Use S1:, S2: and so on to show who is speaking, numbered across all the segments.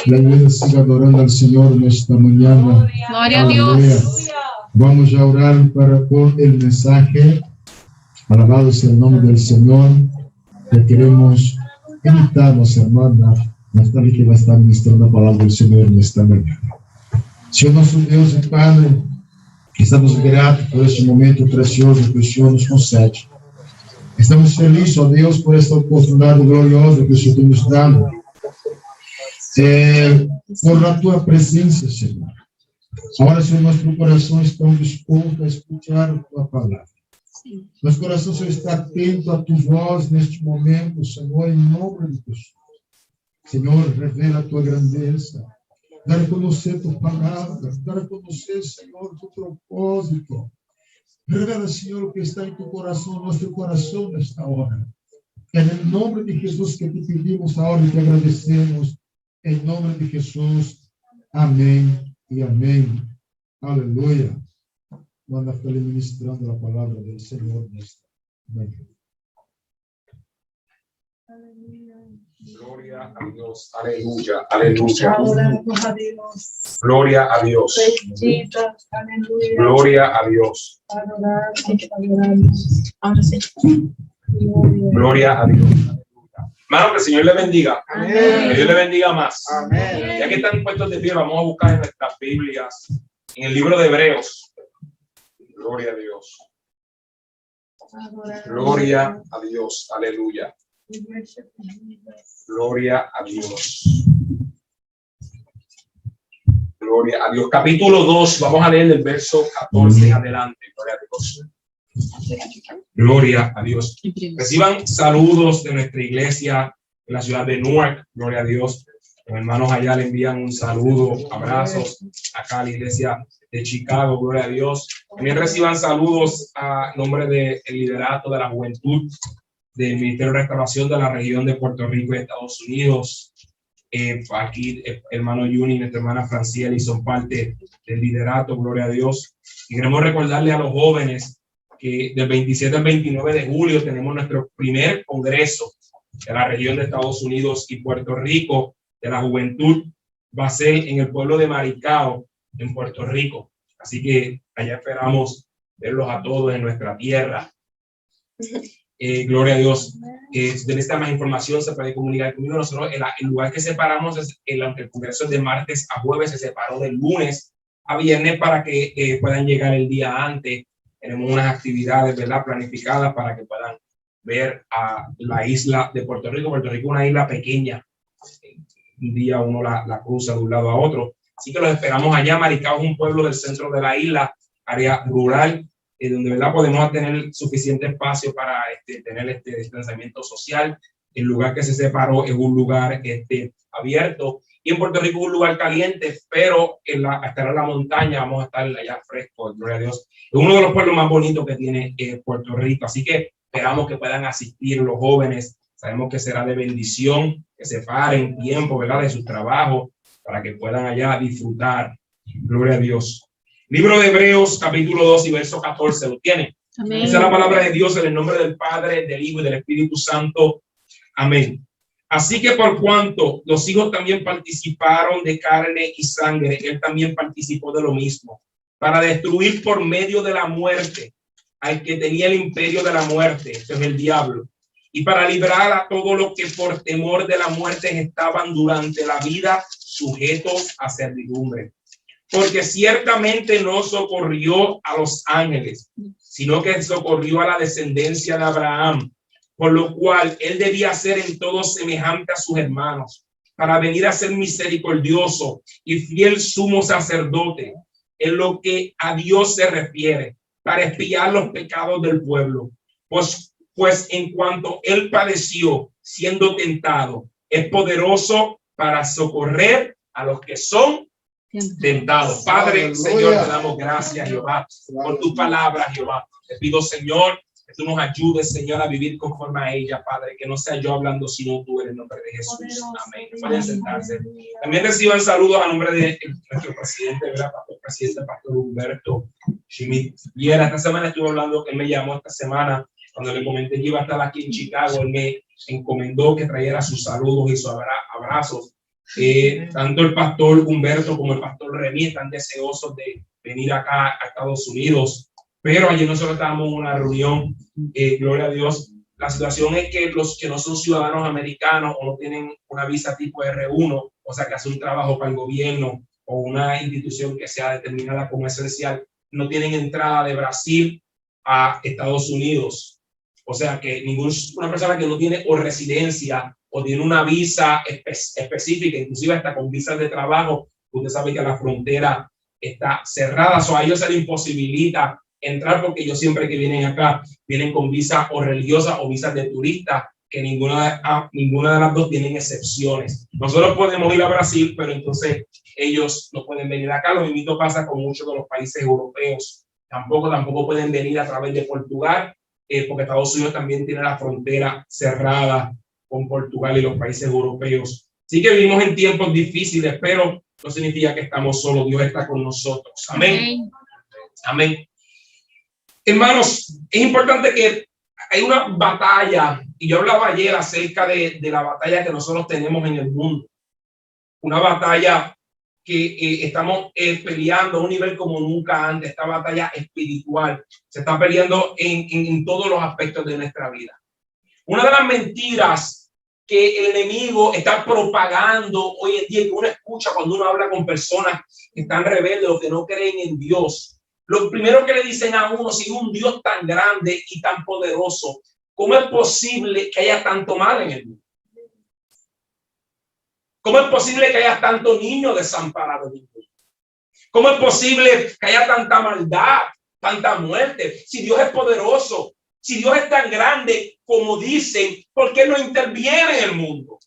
S1: La iglesia siga adorando al Señor en esta mañana.
S2: Gloria a Dios.
S1: Vamos a orar con el mensaje. Alabado sea el nombre del Señor. Le queremos invitarnos, hermana, Natalia, que va a estar ministrando la palabra del Señor en esta mañana. Señor nosso Deus e Padre, estamos gratos por este momento precioso que o Senhor nos concede. Estamos felizes, ó Deus, por esta oportunidade gloriosa que o Senhor tem nos dado. Por a tua presença, Senhor. Agora, Senhor, nossos corações estão dispostos a escutar a tua palavra. Nosso coração, Senhor, está atento a tua voz neste momento, Senhor, em nome de Jesus. Senhor, revela a tua grandeza. Dar a conhecer tua palavra. Dar a conhecer, Senhor, tu propósito. Revela, Senhor, o que está em teu coração, nosso coração nesta hora. É em nome de Jesus que te pedimos a hora e te agradecemos. Em nome de Jesus. Amém e amém. Aleluia. Manda estar ministrando a palavra do Senhor nesta manhã.
S3: Gloria a Dios, aleluya, aleluya. Gloria a Dios. Gloria a Dios. Gloria a Dios. Hermano, que el Señor le bendiga. Amén. Que Dios le bendiga más. Amén. Ya que están puestos de pie, vamos a buscar en nuestras Biblias, en el libro de Hebreos. Gloria a Dios. Gloria a Dios, aleluya. Gloria a Dios. Gloria a Dios. Capítulo 2, vamos a leer el verso 14 en adelante. Gloria a Dios. Gloria a Dios. Reciban saludos de nuestra iglesia en la ciudad de Newark. Gloria a Dios. Los hermanos allá le envían un saludo, abrazos acá a la iglesia de Chicago. Gloria a Dios. También reciban saludos a nombre del liderato de la juventud del Ministerio de Restauración de la región de Puerto Rico y Estados Unidos. Aquí hermano Juni y nuestra hermana Franciela y son parte del liderato. Gloria a Dios. Y queremos recordarle a los jóvenes que del 27 al 29 de julio tenemos nuestro primer congreso de la región de Estados Unidos y Puerto Rico de la juventud. Va a ser en el pueblo de Maricao, en Puerto Rico. Así que allá esperamos verlos a todos en nuestra tierra. Gloria a Dios. Si necesita más información, se puede comunicar conmigo. Nosotros, el lugar que separamos, aunque el congreso es de martes a jueves, se separó del lunes a viernes para que puedan llegar el día antes. Tenemos unas actividades, ¿verdad?, planificadas para que puedan ver a la isla de Puerto Rico. Puerto Rico es una isla pequeña. Un día uno la cruza de un lado a otro. Así que los esperamos allá. Maricao es un pueblo del centro de la isla, área rural, donde, ¿verdad?, podemos tener suficiente espacio para tener este distanciamiento social. El lugar que se separó es un lugar abierto. Y en Puerto Rico es un lugar caliente, pero estar en la montaña, vamos a estar allá fresco, gloria a Dios. Es uno de los pueblos más bonitos que tiene Puerto Rico. Así que esperamos que puedan asistir los jóvenes. Sabemos que será de bendición, que se paren tiempo, ¿verdad?, de su trabajo para que puedan allá disfrutar. Gloria a Dios. Libro de Hebreos, capítulo 2 y verso 14. ¿Lo tienen? Amén. Esa es la palabra de Dios en el nombre del Padre, del Hijo y del Espíritu Santo. Amén. Así que por cuanto los hijos también participaron de carne y sangre, él también participó de lo mismo, para destruir por medio de la muerte al que tenía el imperio de la muerte, que es el diablo, y para librar a todos los que por temor de la muerte estaban durante la vida sujetos a servidumbre. Porque ciertamente no socorrió a los ángeles, sino que socorrió a la descendencia de Abraham, por lo cual él debía ser en todo semejante a sus hermanos, para venir a ser misericordioso y fiel sumo sacerdote en lo que a Dios se refiere, para expiar los pecados del pueblo. Pues en cuanto él padeció siendo tentado, es poderoso para socorrer a los que son tentados. Padre, Señor, te damos gracias, Jehová, por tu palabra, Jehová. Te pido, Señor, que tú nos ayudes, Señor, a vivir conforme a ella, Padre, que no sea yo hablando, sino tú, en el nombre de Jesús. Amén. Pueden sentarse. También reciban saludos a nombre de nuestro presidente, ¿verdad? Pastor Humberto Schmidt. Esta semana estuve hablando, él me llamó esta semana, cuando le comenté que iba a estar aquí en Chicago, él me encomendó que trajera sus saludos y sus abrazos Tanto el pastor Humberto como el pastor Remy están deseosos de venir acá a Estados Unidos, pero ayer nosotros estábamos en una reunión, gloria a Dios. La situación es que los que no son ciudadanos americanos o no tienen una visa tipo R1, o sea, que hace un trabajo para el gobierno o una institución que sea determinada como esencial, no tienen entrada de Brasil a Estados Unidos. O sea, que una persona que no tiene o residencia o tiene una visa específica, inclusive hasta con visas de trabajo, usted sabe que la frontera está cerrada, o a ellos se les imposibilita entrar, porque ellos siempre que vienen acá vienen con visa o religiosa o visas de turista, que ninguna de las dos tienen excepciones. Nosotros podemos ir a Brasil, pero entonces ellos no pueden venir acá. Lo mismo pasa con muchos de los países europeos. Tampoco pueden venir a través de Portugal, porque Estados Unidos también tiene la frontera cerrada con Portugal y los países europeos. Sí que vivimos en tiempos difíciles, pero no significa que estamos solos. Dios está con nosotros. Amén. Amén. Hermanos, es importante que hay una batalla, y yo hablaba ayer acerca de la batalla que nosotros tenemos en el mundo. Una batalla que estamos peleando a un nivel como nunca antes. Esta batalla espiritual se está peleando en todos los aspectos de nuestra vida. Una de las mentiras que el enemigo está propagando hoy en día, que uno escucha cuando uno habla con personas que están rebeldes o que no creen en Dios, lo primero que le dicen a uno: si un Dios tan grande y tan poderoso, ¿cómo es posible que haya tanto mal en el mundo? ¿Cómo es posible que haya tanto niño desamparado en el mundo? ¿Cómo es posible que haya tanta maldad, tanta muerte? Si Dios es poderoso, si Dios es tan grande como dicen, ¿por qué no interviene en el mundo?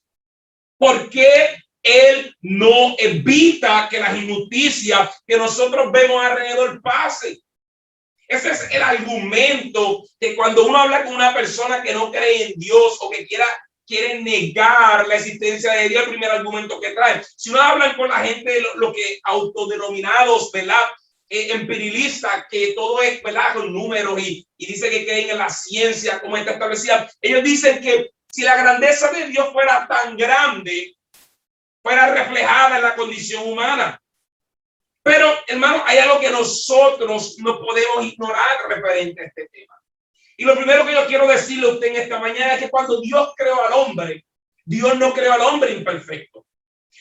S3: ¿Por qué Él no evita que las injusticias que nosotros vemos alrededor pasen? Ese es el argumento que cuando uno habla con una persona que no cree en Dios o que quiere negar la existencia de Dios, el primer argumento que trae. Si uno habla con la gente, lo que autodenominados, ¿verdad?, empirilistas, que todo es, ¿verdad?, con números y dice que creen en la ciencia como está establecida, ellos dicen que si la grandeza de Dios fuera tan grande, fuera reflejada en la condición humana. Pero, hermano, hay algo que nosotros no podemos ignorar referente a este tema. Y lo primero que yo quiero decirle a usted en esta mañana es que cuando Dios creó al hombre, Dios no creó al hombre imperfecto.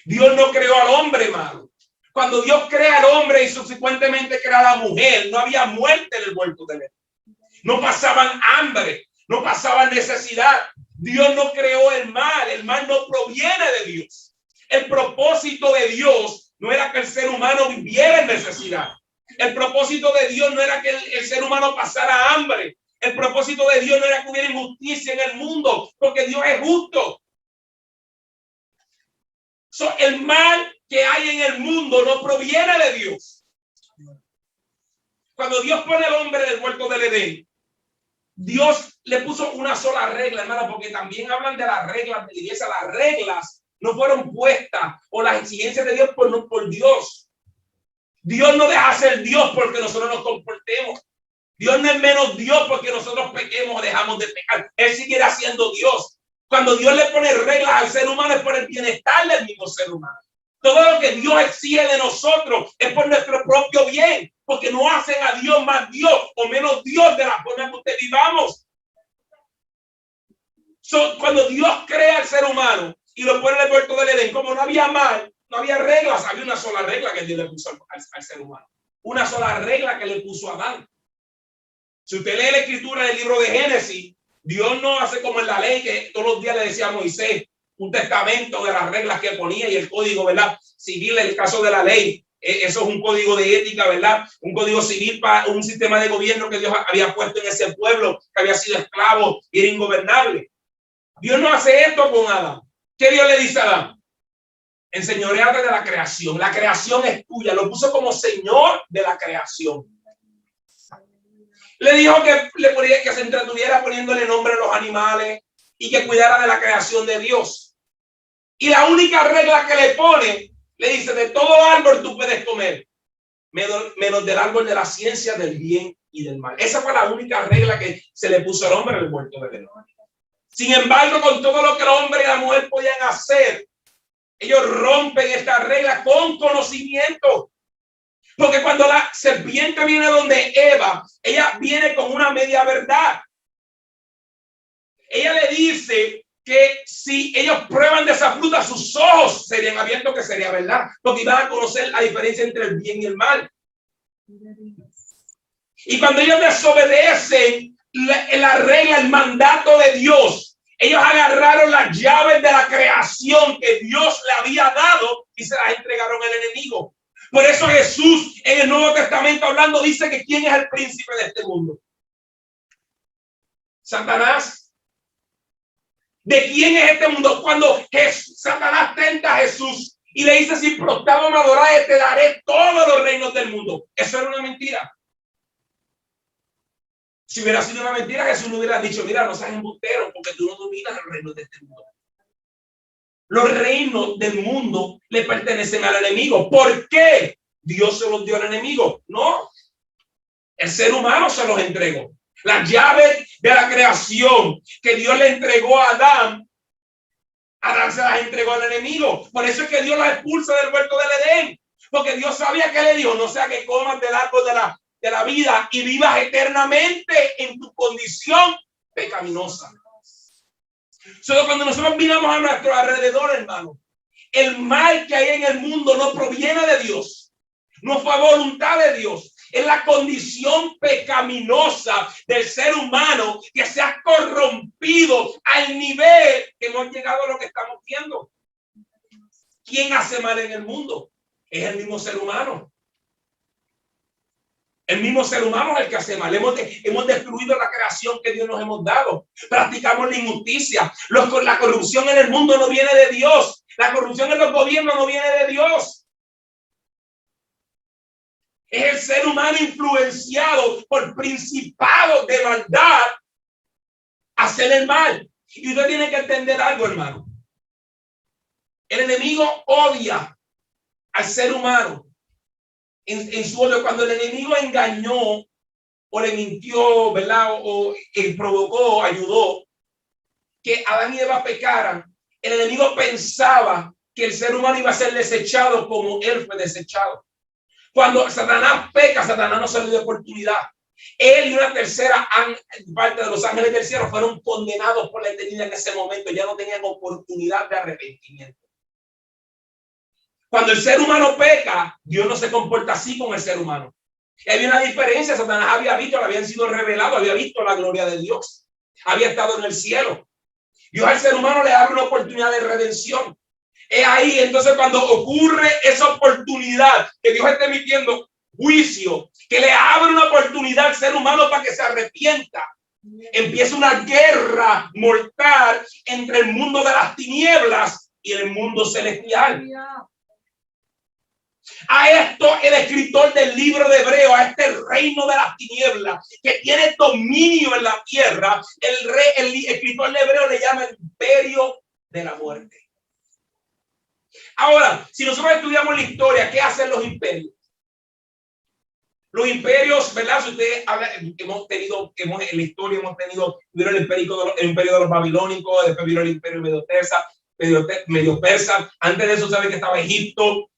S3: Dios no creó al hombre malo. Cuando Dios crea al hombre y subsecuentemente crea a la mujer, no había muerte en el huerto de Edén. No pasaban hambre, no pasaban necesidad. Dios no creó el mal no proviene de Dios. El propósito de Dios no era que el ser humano viviera en necesidad. El propósito de Dios no era que el ser humano pasara hambre. El propósito de Dios no era que hubiera injusticia en el mundo, porque Dios es justo. El mal que hay en el mundo no proviene de Dios. Cuando Dios pone al hombre en el huerto del Edén, Dios le puso una sola regla, hermano, porque también hablan de las reglas de la iglesia. Las reglas no fueron puestas o las exigencias de Dios por Dios. Dios no deja ser Dios porque nosotros nos comportemos. Dios no es menos Dios porque nosotros pequemos o dejamos de pecar. Él sigue siendo Dios. Cuando Dios le pone reglas al ser humano es por el bienestar del mismo ser humano. Todo lo que Dios exige de nosotros es por nuestro propio bien, porque no hacen a Dios más Dios o menos Dios de la forma que usted vivamos. Cuando Dios crea al ser humano y lo pone en el huerto del Edén, como no había mal, no había reglas, había una sola regla que Dios le puso al ser humano. Una sola regla que le puso a Adán. Si usted lee la escritura del libro de Génesis, Dios no hace como en la ley, que todos los días le decía a Moisés un testamento de las reglas que ponía y el código, ¿verdad?, civil, en el caso de la ley. Eso es un código de ética, ¿verdad? Un código civil para un sistema de gobierno que Dios había puesto en ese pueblo que había sido esclavo y era ingobernable. Dios no hace esto con Adán. ¿Qué Dios le dice a Adán? Enseñoreate de la creación. La creación es tuya. Lo puso como señor de la creación. Le dijo que se entretuviera poniéndole nombre a los animales y que cuidara de la creación de Dios. Y la única regla que le pone, le dice: de todo árbol tú puedes comer, menos del árbol de la ciencia del bien y del mal. Esa fue la única regla que se le puso al hombre en el huerto de Edén. Sin embargo, con todo lo que el hombre y la mujer podían hacer, Ellos rompen esta regla con conocimiento. Porque cuando la serpiente viene donde Eva, ella viene con una media verdad. Ella le dice que si ellos prueban de esa fruta, sus ojos serían abiertos, que sería verdad, porque iban a conocer la diferencia entre el bien y el mal. Y cuando ellos desobedecen la regla, el mandato de Dios, ellos agarraron las llaves de la creación que Dios le había dado y se las entregaron al enemigo. Por eso Jesús en el Nuevo Testamento hablando dice que ¿quién es el príncipe de este mundo? Satanás. ¿De quién es este mundo? Cuando Satanás tenta a Jesús y le dice, si prostrado me adoráis, te daré todos los reinos del mundo. Eso era una mentira. Si hubiera sido una mentira, Jesús no hubiera dicho, mira, no seas embustero, porque tú no dominas el reino de este mundo. Los reinos del mundo le pertenecen al enemigo. ¿Por qué Dios se los dio al enemigo? No, el ser humano se los entregó. Las llaves de la creación que Dios le entregó a Adán se las entregó al enemigo. Por eso es que Dios las expulsa del huerto del Edén. Porque Dios sabía que le dijo, no sea que comas del árbol de la vida y vivas eternamente en tu condición pecaminosa. Solo cuando nosotros miramos a nuestro alrededor, hermano, el mal que hay en el mundo no proviene de Dios. No fue voluntad de Dios. Es la condición pecaminosa del ser humano que se ha corrompido al nivel que hemos llegado a lo que estamos viendo. ¿Quién hace mal en el mundo? Es el mismo ser humano. El mismo ser humano es el que hace mal. Hemos destruido la creación que Dios nos hemos dado. Practicamos la injusticia. La corrupción en el mundo no viene de Dios. La corrupción en los gobiernos no viene de Dios. Es el ser humano influenciado por principados de maldad a hacer el mal. Y usted tiene que entender algo, hermano. El enemigo odia al ser humano en su odio. Cuando el enemigo engañó o le mintió, ¿verdad? O provocó, ayudó que Adán y Eva pecaran, el enemigo pensaba que el ser humano iba a ser desechado como él fue desechado. Cuando Satanás peca, Satanás no se le dio oportunidad. Él y una tercera parte de los ángeles del cielo fueron condenados por la eternidad en ese momento. Ya no tenían oportunidad de arrepentimiento. Cuando el ser humano peca, Dios no se comporta así con el ser humano. Había una diferencia. Satanás había visto, le habían sido revelado, había visto la gloria de Dios. Había estado en el cielo. Dios al ser humano le abre una oportunidad de redención. Es ahí entonces cuando ocurre esa oportunidad que Dios está emitiendo juicio, que le abre una oportunidad al ser humano para que se arrepienta. Empieza una guerra mortal entre el mundo de las tinieblas y el mundo celestial. A esto el escritor del libro de Hebreo, a este reino de las tinieblas que tiene dominio en la tierra, el escritor de Hebreo le llama el imperio de la muerte. Ahora, si nosotros estudiamos la historia, ¿qué hacen los imperios? Los imperios, ¿verdad? Si ustedes en la historia hemos tenido el imperio de los babilónicos, después vino el imperio medio persa. Antes de eso, saben que estaba Egipto,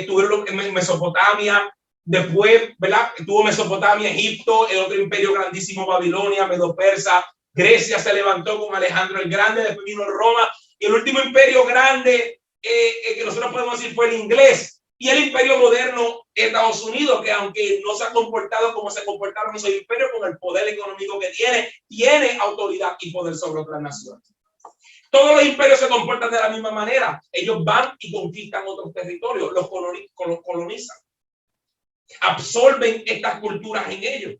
S3: tuvieron Mesopotamia, después, ¿verdad? Tuvo Mesopotamia, Egipto, el otro imperio grandísimo, Babilonia, medio persa. Grecia se levantó con Alejandro el Grande, después vino Roma, y el último imperio grande que nosotros podemos decir fue el inglés, y el imperio moderno Estados Unidos, que aunque no se ha comportado como se comportaron esos imperios, con el poder económico que tiene autoridad y poder sobre otras naciones. Todos los imperios se comportan de la misma manera. Ellos van y conquistan otros territorios, los colonizan, absorben estas culturas en ellos.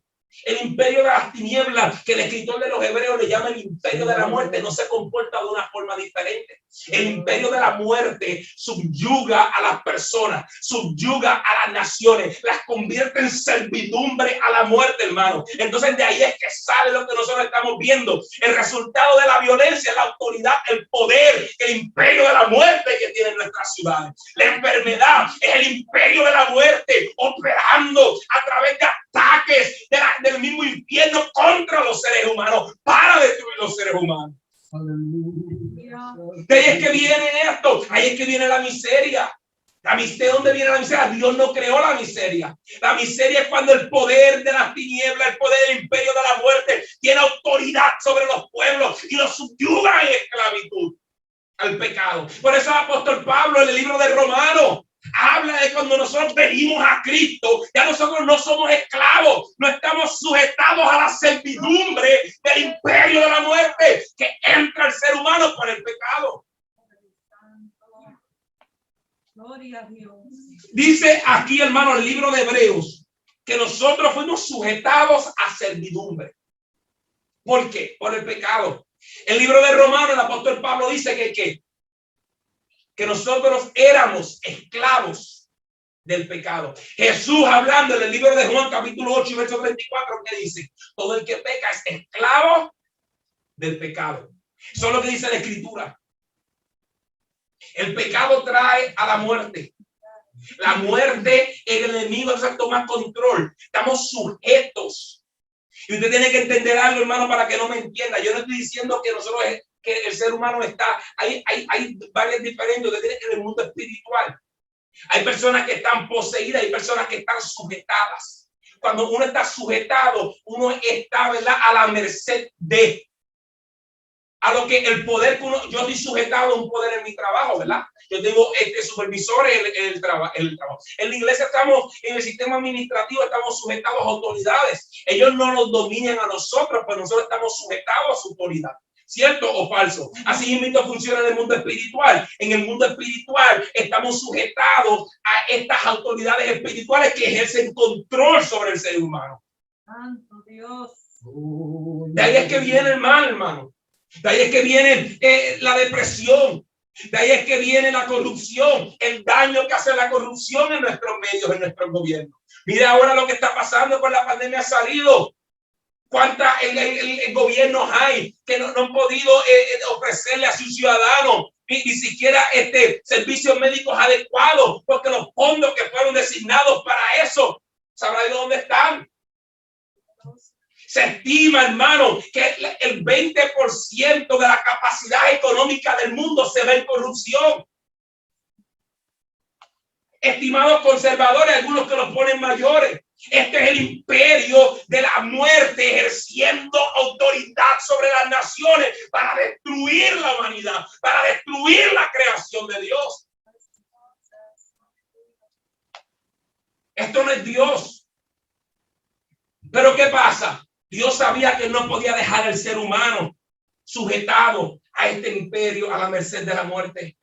S3: El imperio de las tinieblas, que el escritor de los Hebreos le llama el imperio de la muerte, no se comporta de una forma diferente. El imperio de la muerte subyuga a las personas, subyuga a las naciones, las convierte en servidumbre a la muerte, hermano. Entonces de ahí es que sale lo que nosotros estamos viendo. El resultado de la violencia, la autoridad, el poder, el imperio de la muerte que tienen nuestras ciudades. La enfermedad es el imperio de la muerte operando a través de ataques del mismo infierno contra los seres humanos para destruir los seres humanos. De ahí es que viene esto, ahí es que viene la miseria. ¿De dónde viene la miseria? Dios no creó la miseria. La miseria es cuando el poder de las tinieblas, el poder del imperio de la muerte, tiene autoridad sobre los pueblos y los subyuga en esclavitud al pecado. Por eso el apóstol Pablo en el libro de Romanos habla de cuando nosotros venimos a Cristo, ya nosotros no somos esclavos, no estamos sujetados a la servidumbre del imperio de la muerte que entra el ser humano por el pecado.
S2: Gloria a Dios.
S3: Dice aquí, hermano, el libro de Hebreos, que nosotros fuimos sujetados a servidumbre. ¿Por qué? Por el pecado. El libro de Romanos, el apóstol Pablo dice que nosotros éramos esclavos del pecado. Jesús hablando en el libro de Juan, capítulo 8, verso 34, que dice, todo el que peca es esclavo del pecado. Eso es lo que dice la Escritura. El pecado trae a la muerte. La muerte, el enemigo es tomar control. Estamos sujetos. Y usted tiene que entender algo, hermano, para que no me entienda. Yo no estoy diciendo que nosotros, que el ser humano está, hay varias diferencias. Usted tiene que ir en el mundo espiritual. Hay personas que están poseídas, hay personas que están sujetadas. Cuando uno está sujetado, uno está, ¿verdad?, a la merced de a lo que el poder que uno, yo estoy sujetado a un poder en mi trabajo, ¿verdad? Yo tengo supervisores en el trabajo. En la iglesia estamos, en el sistema administrativo, estamos sujetados a autoridades. Ellos no nos dominan a nosotros, pues nosotros estamos sujetados a su autoridad. ¿Cierto o falso? Así mismo funciona en el mundo espiritual. En el mundo espiritual estamos sujetados a estas autoridades espirituales que ejercen control sobre el ser humano.
S2: Santo Dios.
S3: De ahí es que viene el mal, hermano. De ahí es que viene la depresión. De ahí es que viene la corrupción, el daño que hace la corrupción en nuestros medios, en nuestro gobierno. Mira ahora lo que está pasando con la pandemia. Ha salido. ¿Cuántos gobiernos hay que no han podido ofrecerle a sus ciudadanos ni siquiera servicios médicos adecuados? Porque los fondos que fueron designados para eso, ¿sabrá de dónde están? Se estima, hermano, que el 20% de la capacidad económica del mundo se ve en corrupción. Estimados conservadores, algunos que los ponen mayores. Este es el imperio de la muerte ejerciendo autoridad sobre las naciones para destruir la humanidad, para destruir la creación de Dios. Esto no es Dios. Pero ¿qué pasa? Dios sabía que no podía dejar al ser humano sujetado a este imperio, a la merced de la muerte.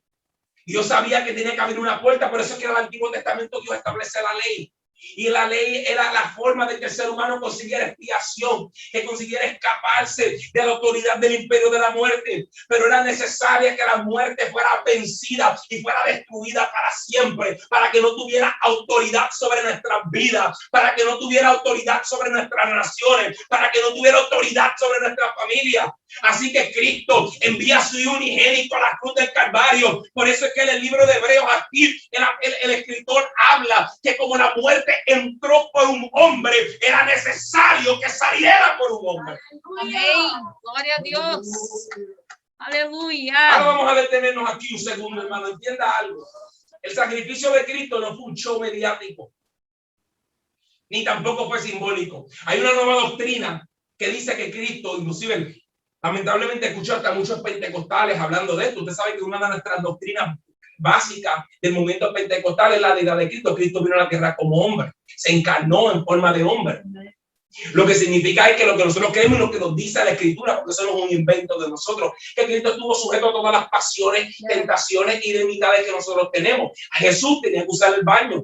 S3: Dios sabía que tenía que abrir una puerta, por eso es que en el Antiguo Testamento Dios establece la ley. Y la ley era la forma de que el ser humano consiguiera expiación, que consiguiera escaparse de la autoridad del imperio de la muerte. Pero era necesaria que la muerte fuera vencida y fuera destruida para siempre, para que no tuviera autoridad sobre nuestras vidas, para que no tuviera autoridad sobre nuestras naciones, para que no tuviera autoridad sobre nuestra familia. Así que Cristo envía a su Hijo unigénito a la cruz del Calvario. Por eso es que en el libro de Hebreos aquí el escritor habla que como la muerte entró por un hombre, era necesario que saliera por un hombre.
S2: Amén. Gloria a Dios. Aleluya.
S3: Ahora vamos a detenernos aquí un segundo, hermano. Entienda algo. El sacrificio de Cristo no fue un show mediático, ni tampoco fue simbólico. Hay una nueva doctrina que dice que Cristo, inclusive, lamentablemente escucho hasta muchos pentecostales hablando de esto. Usted sabe que una de nuestras doctrinas básicas del movimiento pentecostal es la deidad de Cristo. Cristo vino a la tierra como hombre, se encarnó en forma de hombre. Lo que significa es que lo que nosotros creemos y lo que nos dice la Escritura, porque eso no es un invento de nosotros, que Cristo estuvo sujeto a todas las pasiones, tentaciones y debilidades que nosotros tenemos. A Jesús tenía que usar el baño.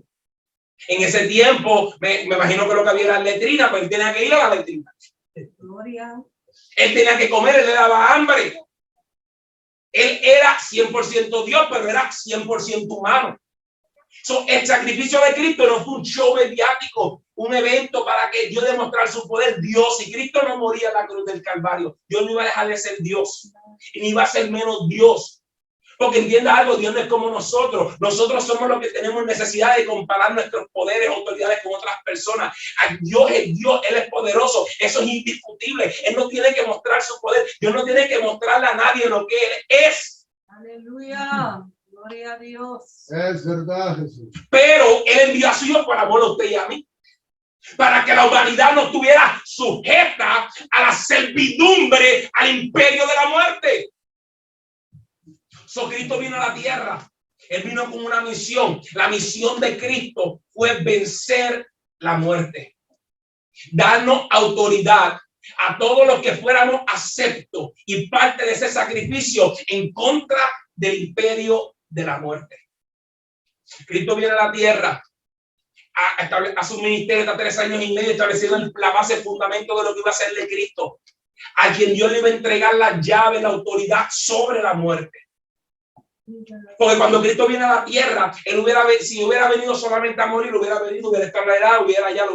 S3: En ese tiempo, me imagino que lo que había era la letrina, pero él tenía que ir a la letrina.
S2: Gloria.
S3: Él tenía que comer, él le daba hambre. Él era 100% Dios, pero era 100% humano. El sacrificio de Cristo no fue un show mediático, un evento para que Dios demostrara su poder. Dios, y Cristo no moría en la cruz del Calvario, Dios no iba a dejar de ser Dios, y ni iba a ser menos Dios. Porque entienda algo, Dios no es como nosotros. Nosotros somos los que tenemos necesidad de comparar nuestros poderes, autoridades con otras personas. Dios es Dios, Él es poderoso. Eso es indiscutible. Él no tiene que mostrar su poder. Dios no tiene que mostrarle a nadie lo que Él es.
S2: Aleluya. Gloria a Dios.
S1: Es verdad, Jesús.
S3: Pero Él envió a su Hijo por amor a usted y a mí, para que la humanidad no estuviera sujeta a la servidumbre, al imperio de la muerte. So, Cristo vino a la tierra. Él vino con una misión. La misión de Cristo fue vencer la muerte, darnos autoridad a todos los que fuéramos aceptos y parte de ese sacrificio en contra del imperio de la muerte. Cristo viene a la tierra a su ministerio, está 3 años y medio estableciendo la base, el fundamento de lo que iba a ser de Cristo, a quien Dios le iba a entregar la llave, la autoridad sobre la muerte. Porque cuando Cristo viene a la tierra, él si hubiera venido solamente a morir, hubiera estado en la edad, lo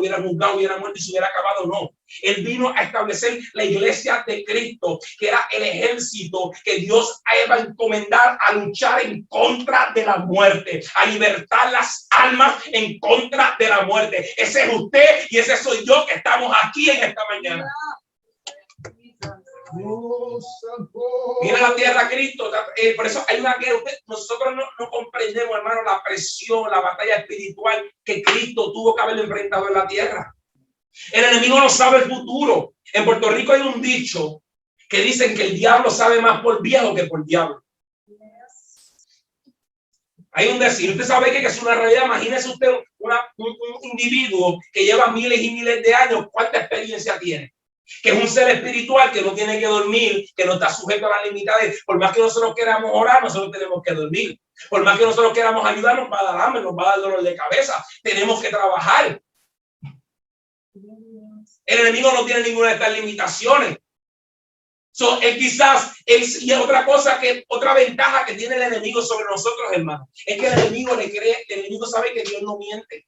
S3: hubiera juzgado, hubiera muerto y se hubiera acabado. No, él vino a establecer la iglesia de Cristo, que era el ejército que Dios iba a encomendar a luchar en contra de la muerte, a libertar las almas en contra de la muerte. Ese es usted y ese soy yo que estamos aquí en esta mañana. Viene a la tierra Cristo, por eso hay una guerra. Nosotros no comprendemos, hermano, la presión, la batalla espiritual que Cristo tuvo que haber enfrentado en la tierra. El enemigo no sabe el futuro. En Puerto Rico hay un dicho que dicen que el diablo sabe más por viejo que por diablo. Hay un decir, usted sabe que es una realidad. Imagínese usted un individuo que lleva miles y miles de años, ¿cuánta experiencia tiene? Que es un ser espiritual que no tiene que dormir, que no está sujeto a las limitades. Por más que nosotros queramos orar, nosotros tenemos que dormir. Por más que nosotros queramos ayudar, nos va a dar hambre, nos va a dar dolor de cabeza. Tenemos que trabajar. El enemigo no tiene ninguna de estas limitaciones. Y otra ventaja que tiene el enemigo sobre nosotros, hermano, es que el enemigo sabe que Dios no miente.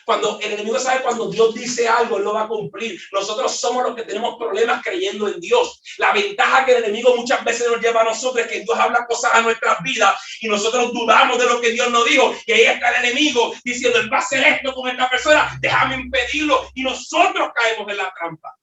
S3: Cuando el enemigo sabe cuando Dios dice algo, él lo va a cumplir. Nosotros somos los que tenemos problemas creyendo en Dios. La ventaja que el enemigo muchas veces nos lleva a nosotros es que Dios habla cosas a nuestras vidas y nosotros dudamos de lo que Dios nos dijo. Y ahí está el enemigo diciendo, él va a hacer esto con esta persona, déjame impedirlo. Y nosotros caemos en la trampa.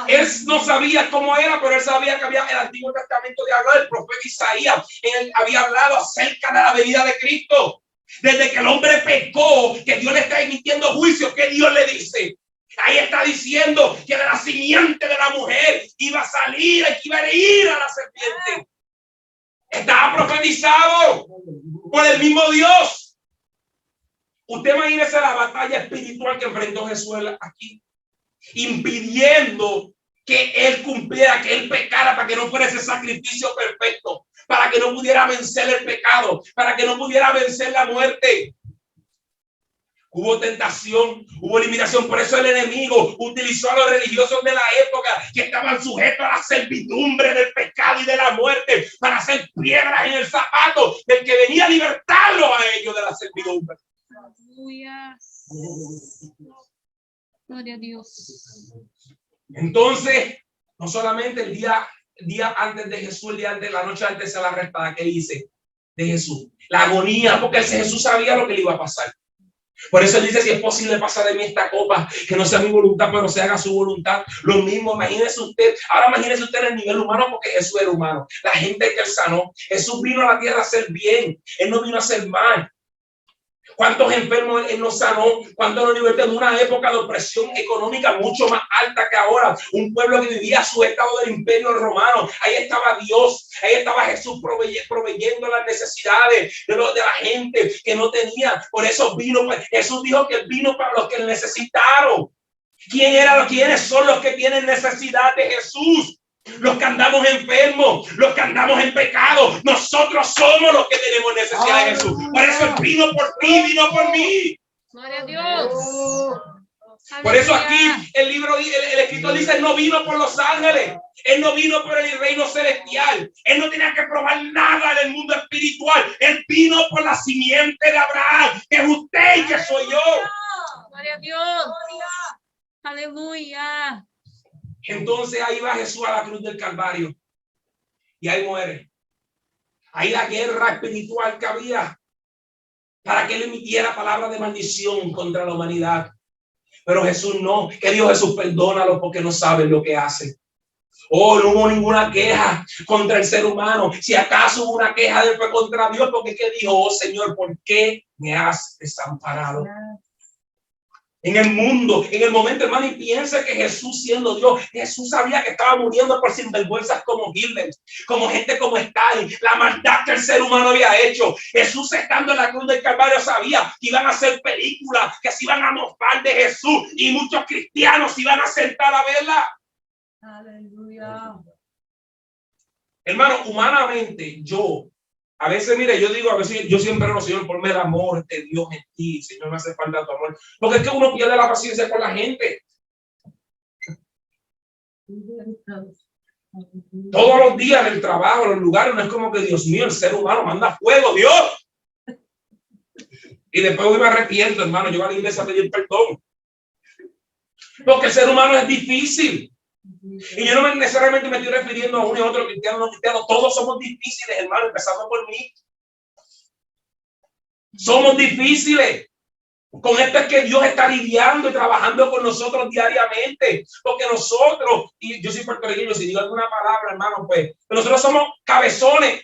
S3: Él no sabía cómo era, pero él sabía que había el Antiguo Testamento de hablar. El profeta Isaías, él había hablado acerca de la venida de Cristo. Desde que el hombre pecó, que Dios le está emitiendo juicio, ¿qué Dios le dice? Ahí está diciendo que de la simiente de la mujer iba a salir, que iba a herir a la serpiente. Estaba profetizado por el mismo Dios. Usted imagínese la batalla espiritual que enfrentó Jesús aquí, impidiendo que él cumpliera, que él pecara, para que no fuera ese sacrificio perfecto, para que no pudiera vencer el pecado, para que no pudiera vencer la muerte. Hubo tentación, hubo limitación. Por eso el enemigo utilizó a los religiosos de la época que estaban sujetos a la servidumbre del pecado y de la muerte para hacer piedras en el zapato del que venía a libertarlos a ellos de la servidumbre.
S4: Aleluya. Gloria a Dios.
S3: Entonces, no solamente el día antes de Jesús, el día antes, la noche antes de la arrestada, ¿qué dice de Jesús? La agonía, porque Jesús sabía lo que le iba a pasar. Por eso él dice, si es posible pasar de mí esta copa, que no sea mi voluntad, pero se haga su voluntad. Lo mismo, imagínese usted, ahora imagínese usted en el nivel humano, porque Jesús era humano. La gente que él sanó, Jesús vino a la tierra a hacer bien, él no vino a hacer mal. ¿Cuántos enfermos él nos sanó? ¿Cuántos nos libertó en una época de opresión económica mucho más alta que ahora? Un pueblo que vivía sujetado del imperio romano. Ahí estaba Dios, ahí estaba Jesús proveyendo las necesidades de la gente que no tenía. Por eso vino, Jesús dijo que vino para los que necesitaron. ¿Quiénes son los que tienen necesidad de Jesús? Los que andamos enfermos, los que andamos en pecado, nosotros somos los que tenemos necesidad de Jesús. Por eso él vino por ti, vino por mí.
S4: Gloria a Dios.
S3: Por eso aquí el escritor dice, él no vino por los ángeles, él no vino por el reino celestial, él no tenía que probar nada en el mundo espiritual, él vino por la simiente de Abraham, que es usted y que soy yo.
S4: Gloria a Dios. Aleluya.
S3: Entonces ahí va Jesús a la cruz del Calvario y ahí muere. Ahí la guerra espiritual que había para que él emitiera palabras de maldición contra la humanidad. Pero Jesús no. ¿Qué dijo Jesús? Perdónalo porque no saben lo que hacen. Oh, no hubo ninguna queja contra el ser humano. Si acaso hubo una queja después contra Dios, porque ¿qué dijo? Oh Señor, ¿por qué me has desamparado? En el mundo, en el momento, hermano, y piensa que Jesús, siendo Dios, Jesús sabía que estaba muriendo por sinvergüenzas como Hitler, como gente como Stalin, la maldad que el ser humano había hecho. Jesús, estando en la cruz del Calvario, sabía que iban a hacer películas, que se iban a mostrar de Jesús, y muchos cristianos se iban a sentar a verla.
S2: Aleluya.
S3: Hermano, humanamente, a veces, mire, yo digo, a veces yo siempre oro, Señor, ponme el amor de Dios en ti, Señor, me hace falta tu amor, porque es que uno pierde la paciencia con la gente. Todos los días en el trabajo, en los lugares, no es como que, Dios mío, el ser humano manda fuego, Dios. Y después hoy me arrepiento, hermano, yo voy a la iglesia a pedir perdón. Porque el ser humano es difícil. Y yo no necesariamente me estoy refiriendo a uno y otro, cristiano, no cristiano. Todos somos difíciles, hermano, empezando por mí. Somos difíciles. Con esto es que Dios está lidiando y trabajando con nosotros diariamente. Porque nosotros, y yo soy puertorriqueño, si digo alguna palabra, hermano, pues, pero nosotros somos cabezones.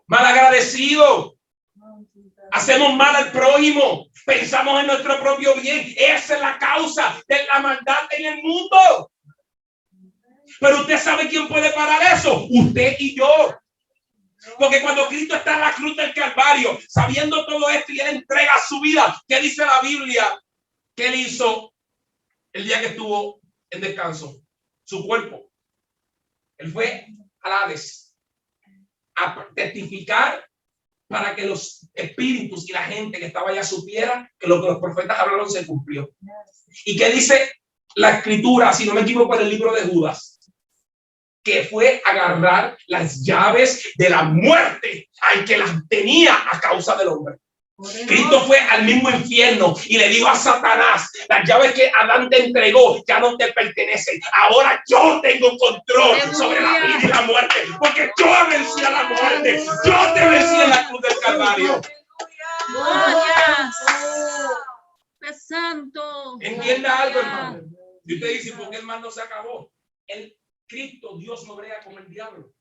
S3: Malagradecidos. Hacemos mal al prójimo, pensamos en nuestro propio bien. Esa es la causa de la maldad en el mundo. Pero usted sabe quién puede parar eso, usted y yo. Porque cuando Cristo está en la cruz del Calvario, sabiendo todo esto y él entrega su vida, ¿qué dice la Biblia? ¿Qué él hizo el día que estuvo en descanso? Su cuerpo. Él fue a Hades a testificar para que los espíritus y la gente que estaba allá supiera que lo que los profetas hablaron se cumplió. ¿Y qué dice la escritura, si no me equivoco, en el libro de Judas? Que fue agarrar las llaves de la muerte al que las tenía a causa del hombre. Cristo fue al mismo infierno y le dijo a Satanás: las llaves que Adán te entregó ya no te pertenecen. Ahora yo tengo control sobre la vida y la muerte, porque yo vencí a la muerte. Yo te vencí en la cruz del Calvario.
S4: ¡Gracias! ¡Santo!
S3: Entienda algo, hermano. Y usted dice: ¿por qué el mal no se acabó? El Cristo, Dios no brega con el diablo.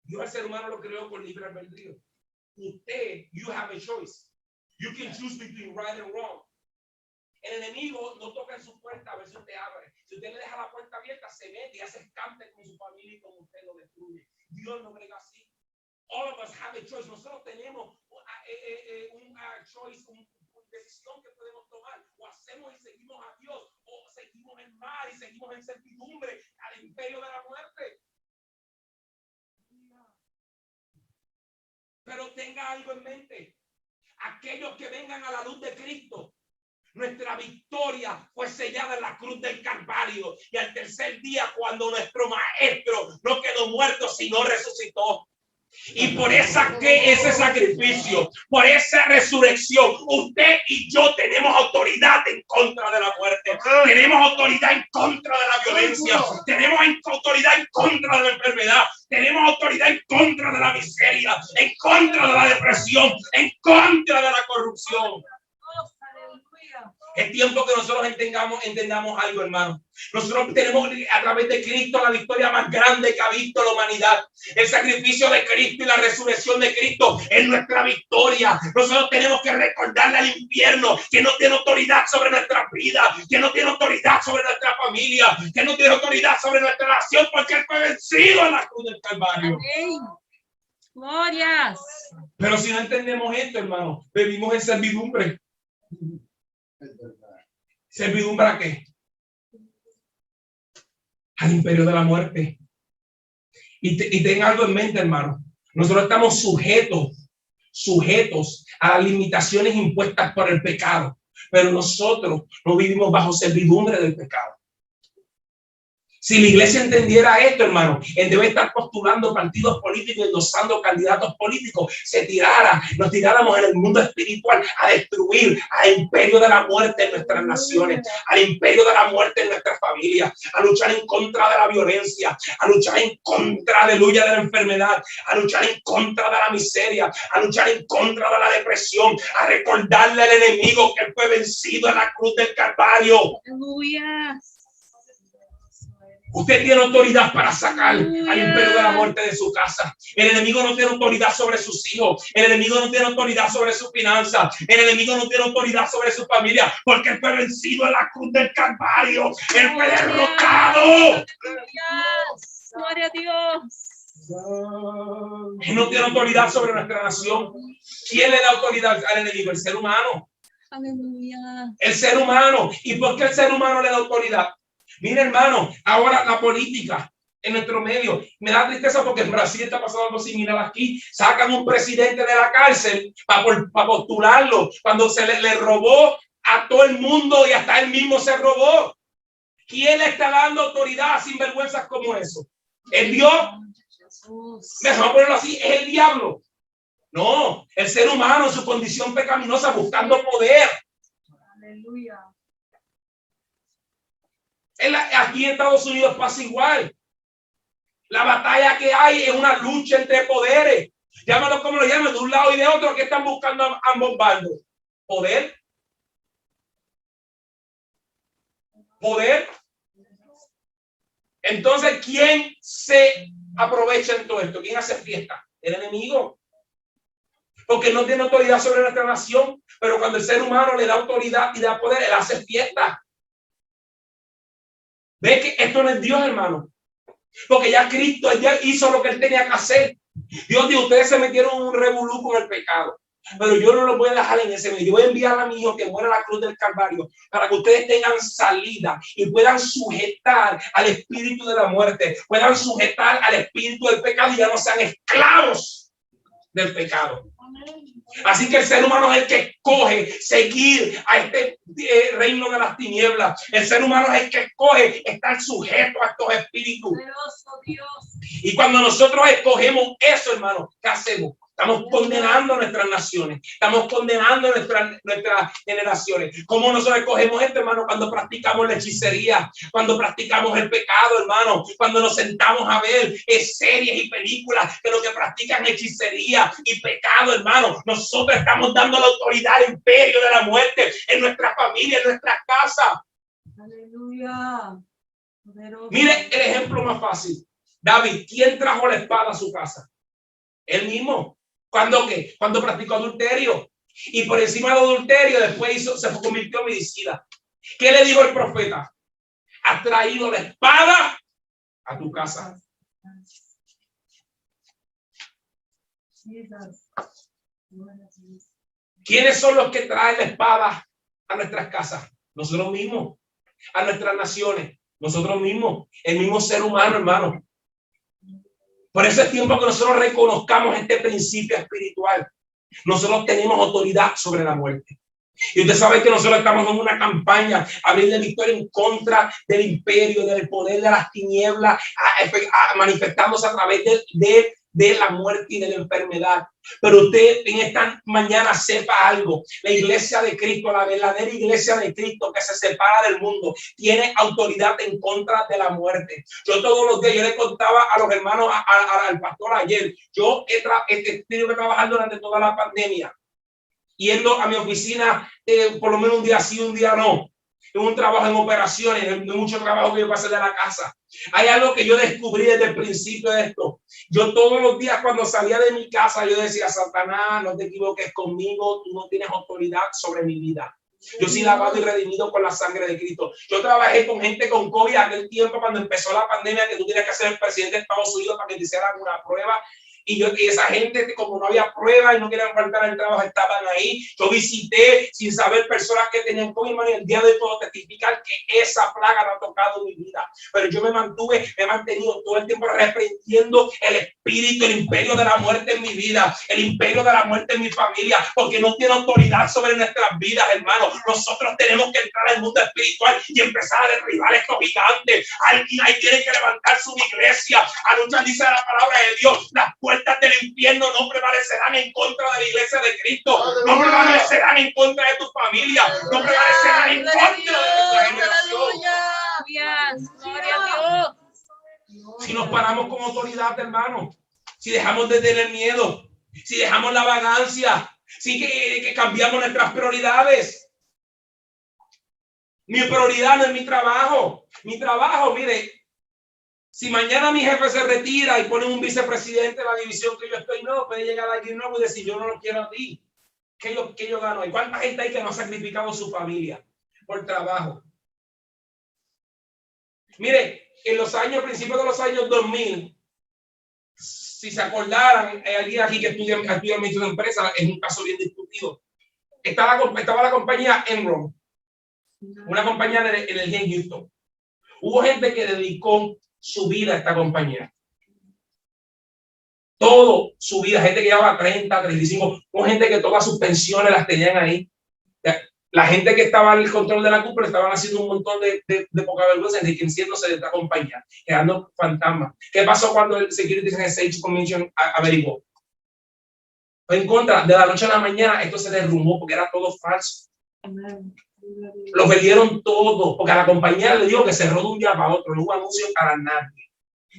S3: Dios al ser humano lo creó con libre albedrío. Usted, you have a choice. You can choose between right and wrong. El enemigo no toca en su puerta a ver si usted abre. Si usted le deja la puerta abierta, se mete y hace escante con su familia y con usted lo destruye. Dios no brega así. All of us have a choice. Nosotros tenemos una choice, una decisión que podemos tomar. O hacemos y seguimos a Dios, o seguimos en mal y seguimos en servidumbre al imperio de la muerte. Pero tenga algo en mente: aquellos que vengan a la luz de Cristo, nuestra victoria fue sellada en la cruz del Calvario, y al tercer día, cuando nuestro maestro no quedó muerto sino resucitó. Y por ese sacrificio, por esa resurrección, usted y yo tenemos autoridad en contra de la muerte. Tenemos autoridad en contra de la violencia. Tenemos autoridad en contra de la enfermedad. Tenemos autoridad en contra de la miseria, en contra de la depresión, en contra de la corrupción. Es tiempo que nosotros entendamos algo, hermano. Nosotros tenemos a través de Cristo la victoria más grande que ha visto la humanidad. El sacrificio de Cristo y la resurrección de Cristo es nuestra victoria. Nosotros tenemos que recordarle al infierno que no tiene autoridad sobre nuestra vida, que no tiene autoridad sobre nuestra familia, que no tiene autoridad sobre nuestra nación, porque él fue vencido en la cruz del Calvario.
S4: Amén. Glorias.
S3: Pero si no entendemos esto, hermano, vivimos en servidumbre. ¿Servidumbre a qué? Al imperio de la muerte. Y ten algo en mente, hermano. Nosotros estamos sujetos a las limitaciones impuestas por el pecado. Pero nosotros no vivimos bajo servidumbre del pecado. Si la iglesia entendiera esto, hermano, en vez de estar postulando partidos políticos, endosando candidatos políticos, nos tiráramos en el mundo espiritual a destruir al imperio de la muerte en nuestras naciones, al imperio de la muerte en nuestras familias, a luchar en contra de la violencia, a luchar en contra, aleluya, de la enfermedad, a luchar en contra de la miseria, a luchar en contra de la depresión, a recordarle al enemigo que él fue vencido en la cruz del Calvario.
S4: Aleluya.
S3: Usted tiene autoridad para sacar al imperio de la muerte de su casa. El enemigo no tiene autoridad sobre sus hijos. El enemigo no tiene autoridad sobre sus finanzas. El enemigo no tiene autoridad sobre su familia, porque él fue vencido en la cruz del Calvario. Él fue derrotado.
S4: Gloria a Dios.
S3: Él no tiene autoridad sobre nuestra nación. ¿Quién le da autoridad al enemigo? El ser humano.
S4: Aleluya.
S3: El ser humano. ¿Y por qué el ser humano le da autoridad? Mira, hermano, ahora la política en nuestro medio. Me da tristeza porque en Brasil está pasando algo similar aquí. Sacan un presidente de la cárcel para postularlo cuando se le robó a todo el mundo y hasta él mismo se robó. ¿Quién le está dando autoridad a sinvergüenzas como eso? ¿El Dios? Mejor ponerlo así, es el diablo. No, el ser humano en su condición pecaminosa buscando poder.
S2: Aleluya.
S3: Aquí en Estados Unidos pasa igual. La batalla que hay es una lucha entre poderes. Llámalo como lo llaman, de un lado y de otro, que están buscando ambos bandos. Poder. Poder. Entonces, ¿quién se aprovecha en todo esto? ¿Quién hace fiesta? El enemigo. Porque no tiene autoridad sobre nuestra nación, pero cuando el ser humano le da autoridad y da poder, él hace fiesta. ¿Ve que esto no es Dios, hermano? Porque ya Cristo ya hizo lo que él tenía que hacer. Dios dijo, ustedes se metieron en un revolú con el pecado, pero yo no los voy a dejar en ese medio. Yo voy a enviar a mi hijo que muera en la cruz del Calvario para que ustedes tengan salida y puedan sujetar al espíritu de la muerte, puedan sujetar al espíritu del pecado y ya no sean esclavos del pecado. Así que el ser humano es el que escoge seguir a este reino de las tinieblas. El ser humano es el que escoge estar sujeto a estos espíritus. Y cuando nosotros escogemos eso, hermano, ¿qué hacemos? Estamos condenando nuestras naciones, estamos condenando nuestras generaciones. ¿Cómo nosotros escogemos esto, hermano? Cuando practicamos la hechicería, cuando practicamos el pecado, hermano, cuando nos sentamos a ver series y películas que lo que practican hechicería y pecado, hermano, nosotros estamos dando la autoridad al imperio de la muerte en nuestra familia, en nuestras casas.
S2: Aleluya. Poderoso.
S3: Mire el ejemplo más fácil. David, ¿quién trajo la espada a su casa? Él mismo. ¿Cuándo qué? Cuando practicó adulterio. Y por encima del adulterio después se convirtió en homicida. ¿Qué le dijo el profeta? Has traído la espada a tu casa. ¿Quiénes son los que traen la espada a nuestras casas? Nosotros mismos. A nuestras naciones. Nosotros mismos. El mismo ser humano, hermano. Por eso es tiempo que nosotros reconozcamos este principio espiritual. Nosotros tenemos autoridad sobre la muerte. Y usted sabe que nosotros estamos en una campaña, abrir de victoria en contra del imperio, del poder de las tinieblas, manifestándose a través de la muerte y de la enfermedad. Pero usted en esta mañana sepa algo. La iglesia de Cristo, la verdadera iglesia de Cristo que se separa del mundo, tiene autoridad en contra de la muerte. Yo todos los días, yo le contaba a los hermanos, al pastor ayer, yo he tenido que trabajar durante toda la pandemia, yendo a mi oficina por lo menos un día sí, un día no. Es un trabajo en operaciones, no mucho trabajo que yo pasé de la casa. Hay algo que yo descubrí desde el principio de esto. Yo todos los días cuando salía de mi casa, yo decía, Satanás, no te equivoques conmigo, tú no tienes autoridad sobre mi vida. Yo soy lavado y redimido con la sangre de Cristo. Yo trabajé con gente con COVID aquel tiempo cuando empezó la pandemia, que tú tienes que ser el presidente de Estados Unidos para que te hicieran una prueba. y esa gente, como no había pruebas y no querían faltar al trabajo, estaban ahí. Yo visité sin saber personas que tenían COVID, hermano, y el día de hoy puedo testificar que esa plaga no ha tocado mi vida. Pero yo me he mantenido todo el tiempo reprendiendo el espíritu, el imperio de la muerte en mi vida, el imperio de la muerte en mi familia, porque no tiene autoridad sobre nuestras vidas, hermano. Nosotros tenemos que entrar al mundo espiritual y empezar a derribar estos gigantes. Alguien ahí tiene que levantar su iglesia. Anuncia, dice la palabra de Dios, las puertas del infierno no prevalecerán en contra de la iglesia de Cristo, no prevalecerán en contra de tu familia, no prevalecerán en contra de nuestra generación.
S4: Gloria a Dios.
S3: Si nos paramos con autoridad, hermano, si dejamos de tener miedo, si dejamos la vagancia, si que cambiamos nuestras prioridades. Mi prioridad no es mi trabajo. Mi trabajo, mire, si mañana mi jefe se retira y pone un vicepresidente de la división que yo estoy, no, puede llegar alguien nuevo y decir, yo no lo quiero a ti. ¿Qué yo gano? ¿Y cuánta gente hay que no ha sacrificado su familia por trabajo? Mire, en los años, principios de los años 2000, si se acordaran, alguien aquí que estudia administración de empresas, es un caso bien discutido. Estaba la compañía Enron, una compañía de energía en Houston. Hubo gente que dedicó su vida a esta compañía. Todo su vida, gente que llevaba 30, 35, hubo gente que todas sus pensiones las tenían ahí. La gente que estaba en el control de la cúpula estaban haciendo un montón de poca vergüenza, enriqueciéndose de esta compañía, quedando fantasmas. ¿Qué pasó cuando el Securities and Exchange Commission averiguó? Fue en contra. De la noche a la mañana esto se derrumbó porque era todo falso. Lo vendieron todo, porque a la compañía le dijo que cerró de un día para otro, no hubo anuncio para nadie.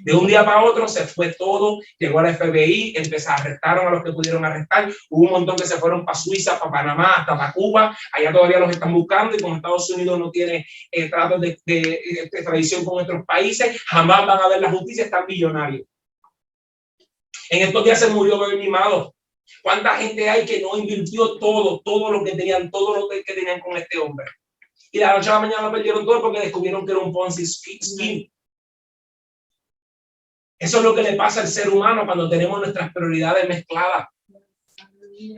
S3: De un día para otro se fue todo, llegó al FBI, arrestaron a los que pudieron arrestar, hubo un montón que se fueron para Suiza, para Panamá, hasta para Cuba, allá todavía los están buscando y como Estados Unidos no tiene tratos de tradición con otros países, jamás van a ver la justicia, están millonarios. En estos días se murió Bernie Madoff. ¿Cuánta gente hay que no invirtió todo lo que tenían, todo lo que tenían con este hombre? Y de la noche a la mañana lo perdieron todo porque descubrieron que era un Ponzi scheme. Eso es lo que le pasa al ser humano cuando tenemos nuestras prioridades mezcladas.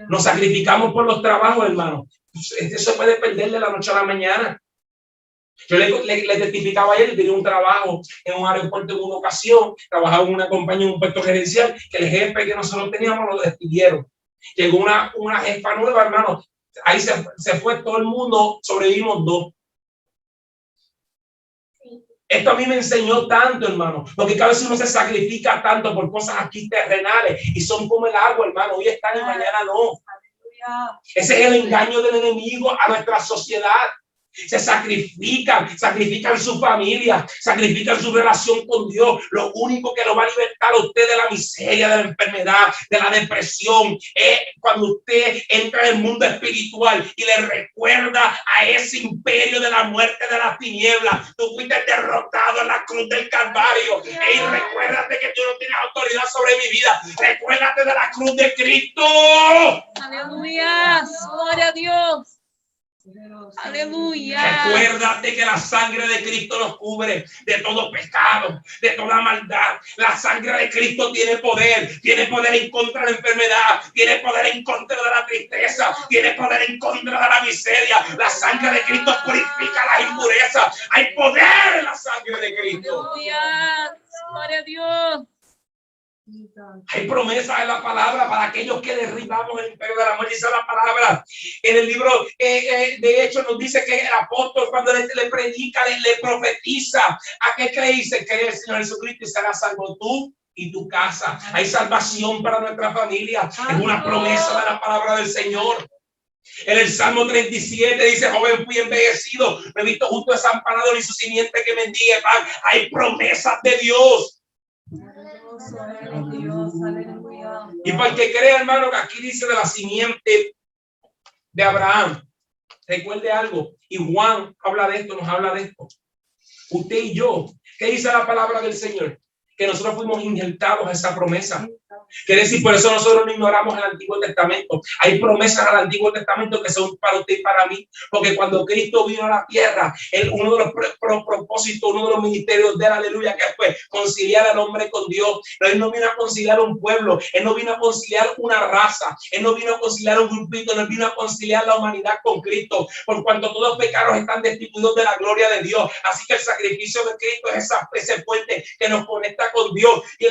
S3: Nos sacrificamos por los trabajos, hermano. Eso puede perder de la noche a la mañana. Yo le testificaba ayer, tenía un trabajo en un aeropuerto en una ocasión, trabajaba en una compañía, en un puesto gerencial, que el jefe que nosotros teníamos lo despidieron. Llegó una jefa nueva, hermano. Ahí se fue todo el mundo, sobrevivimos 2. Esto a mí me enseñó tanto, hermano, porque cada vez uno se sacrifica tanto por cosas aquí terrenales y son como el agua, hermano. Hoy están y mañana no. Ese es el engaño del enemigo a nuestra sociedad. Se sacrifican su familia, sacrifican su relación con Dios. Lo único que lo va a libertar a usted de la miseria, de la enfermedad, de la depresión, es cuando usted entra en el mundo espiritual y le recuerda a ese imperio de la muerte, de las tinieblas. Tú fuiste derrotado en la cruz del Calvario. Y recuérdate que tú no tienes autoridad sobre mi vida. Recuérdate de la cruz de Cristo.
S4: Aleluya. Gloria a Dios. Aleluya.
S3: Recuérdate que la sangre de Cristo nos cubre de todo pecado, de toda maldad. La sangre de Cristo tiene poder en contra de la enfermedad, tiene poder en contra de la tristeza, tiene poder en contra de la miseria. La sangre de Cristo purifica las impurezas. Hay poder en la sangre de Cristo.
S4: Aleluya. Gloria a Dios.
S3: Hay promesas en la palabra para aquellos que derribamos el imperio de la muerte. Dice la palabra en el libro de Hechos, nos dice que el apóstol cuando le predica, le profetiza. ¿A qué creéis? Cree el Señor Jesucristo y serás salvo tú y tu casa. Hay salvación para nuestra familia. Es una promesa de la palabra del Señor. En el Salmo 37 dice: joven fui envejecido, me he visto justo desamparado y su simiente que mendigue pan. Hay promesas de Dios. Y para el que crea, hermano, que aquí dice de la simiente de Abraham, recuerde algo, y Juan habla de esto, nos habla de esto. Usted y yo, ¿qué dice la palabra del Señor? que nosotros fuimos injertados a esa promesa. Quiere decir, por eso nosotros no ignoramos el Antiguo Testamento. Hay promesas al Antiguo Testamento que son para usted y para mí, porque cuando Cristo vino a la tierra, uno de los propósitos, uno de los ministerios de él, aleluya, que fue conciliar al hombre con Dios. Pero él no vino a conciliar un pueblo, él no vino a conciliar una raza, él no vino a conciliar un grupito, él vino a conciliar la humanidad con Cristo, por cuanto todos los pecados están destituidos de la gloria de Dios. Así que el sacrificio de Cristo es ese puente que nos conecta con Dios. Y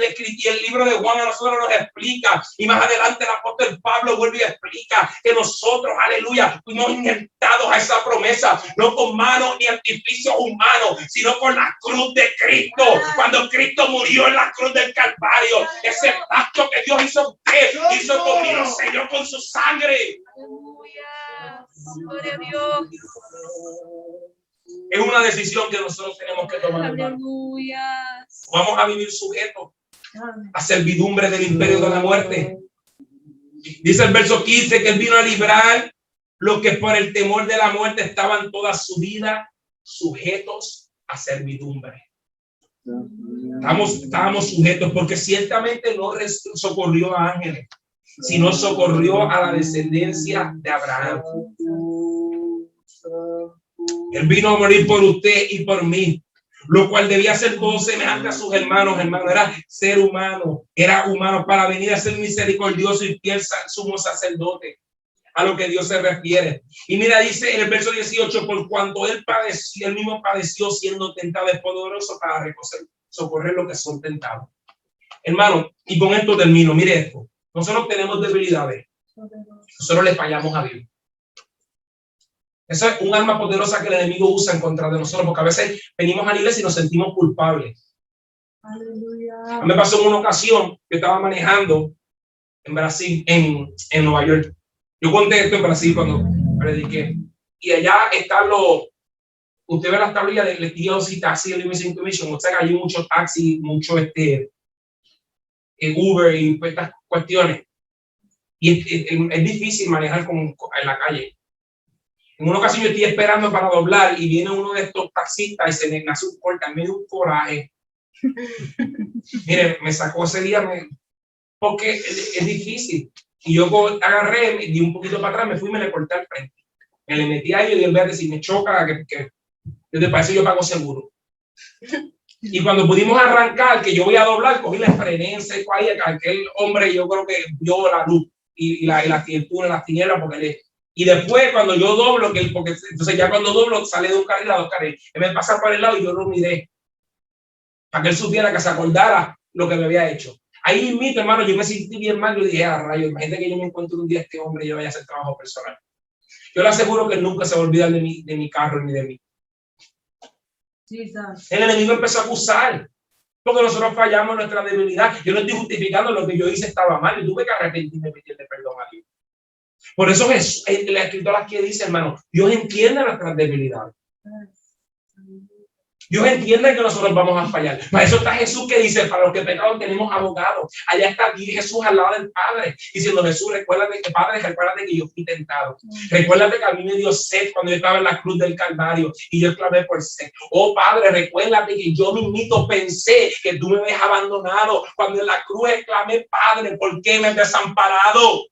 S3: el libro de Juan a nosotros nos explica, y más adelante el apóstol Pablo vuelve y explica que nosotros, aleluya, fuimos injertados a esa promesa, no con manos ni artificios humanos, sino con la cruz de Cristo. Cuando Cristo murió en la cruz del Calvario, ese pacto que Dios hizo conmigo, Señor, con su sangre.
S4: Aleluya. Gloria a Dios.
S3: Es una decisión que nosotros tenemos que tomar, hermano.
S4: Aleluya.
S3: Vamos a vivir sujetos a servidumbre del imperio de la muerte. Dice el verso 15 que él vino a librar los que por el temor de la muerte estaban toda su vida sujetos a servidumbre. Estábamos sujetos porque ciertamente no socorrió a ángeles, sino socorrió a la descendencia de Abraham. Él vino a morir por usted y por mí, lo cual debía ser todo semejante a sus hermanos. Era ser humano, era humano para venir a ser misericordioso y fiel sumo sacerdote, a lo que Dios se refiere. Y mira, dice en el verso 18, por cuanto él mismo padeció siendo tentado, es poderoso para socorrer los que son tentados. Hermano, y con esto termino, mire esto, nosotros tenemos debilidades, nosotros le fallamos a Dios. Eso es un arma poderosa que el enemigo usa en contra de nosotros, porque a veces venimos a la iglesia y nos sentimos culpables.
S2: Aleluya.
S3: A mí me pasó en una ocasión, yo estaba manejando en Brasil, en Nueva York. Yo conté esto en Brasil cuando prediqué. Y allá están usted ve las tablillas de litigios y taxi de Limousine Commission. O sea, hay muchos taxis, mucho Uber y estas cuestiones. Y es difícil manejar en la calle. En una ocasión yo estoy esperando para doblar y viene uno de estos taxistas y se me hace un corte, me dio un coraje. Mire, me sacó ese día porque es difícil. Y yo agarré, me di un poquito para atrás, me fui y me le corté al frente. Me le metí a ellos y en vez de decir, me choca, que desde para eso yo pago seguro. Y cuando pudimos arrancar, que yo voy a doblar, cogí la frené en seco ahí, aquel hombre yo creo que vio la luz y las tinieblas, porque y después cuando yo doblo, porque entonces ya cuando doblo sale de un carril a dos carriles. Él me pasa por el lado y yo lo miré para que él supiera, que se acordara lo que me había hecho. Ahí mismo, hermano, yo me sentí bien mal. Yo dije, rayo, imagínate que yo me encuentro un día este hombre y yo vaya a hacer trabajo personal. Yo le aseguro que él nunca se va a olvidar de mi carro ni de mí. El enemigo empezó a acusar porque nosotros fallamos en nuestra debilidad. Yo no estoy justificando lo que yo hice estaba mal. Yo tuve que arrepentirme y pedirle perdón a Dios. Por eso Jesús, la escritura aquí dice, hermano, Dios entiende nuestras debilidades. Dios entiende que nosotros vamos a fallar. Para eso está Jesús que dice, para los que pecaron tenemos abogados. Allá está Jesús al lado del Padre, diciendo, Jesús, recuérdate que yo fui tentado. Recuérdate que a mí me dio sed cuando yo estaba en la cruz del Calvario y yo clamé por sed. Oh Padre, recuérdate que yo mismito pensé que tú me habías abandonado. Cuando en la cruz clamé, Padre, ¿por qué me has desamparado?